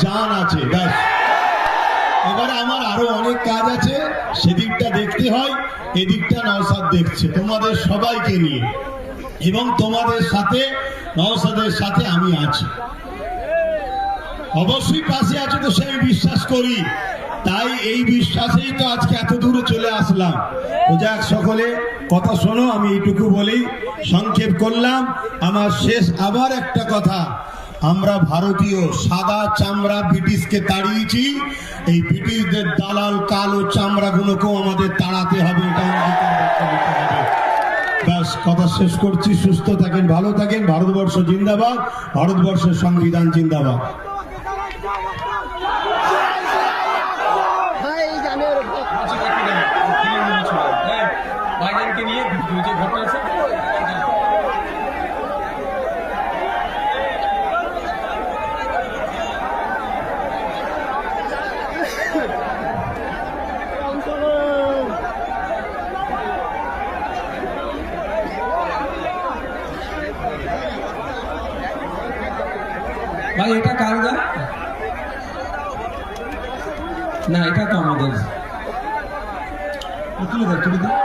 জান আছে। ব্যাস, এবারে আমার আরো অনেক কাজ আছে, সেদিকটা দেখতে হয়, এদিকটা নওশাদ দেখছে তোমাদের সবাইকে নিয়ে, এবং তোমাদের সাথে নওশাদের সাথে আমি আছি, অবশ্যই পাশে আছো তো সে আমি বিশ্বাস করি, তাই এই বিশ্বাসেই তো আজকে এত দূরে চলে আসলাম। তো যাক, সকলে কথা শোনো, আমি এইটুকু বলেই সংক্ষেপ করলাম। আমার শেষ আবার একটা কথা, আমরা ভারতীয় সাদা চামড়া ব্রিটিশকে তাড়িয়েছি, এই ব্রিটিশদের দালাল কালো চামড়াগুলোকেও আমাদের তাড়াতে হবে, এটা অঙ্গীকার করতে হবে। ব্যাস, কথা শেষ করছি। সুস্থ থাকেন, ভালো থাকেন। ভারতবর্ষ জিন্দাবাদ, ভারতবর্ষের সংবিধান জিন্দাবাদ। ভাই এটা কার গান? না, এটা তো আমাদের। তুলে দাও, তুলে দাও।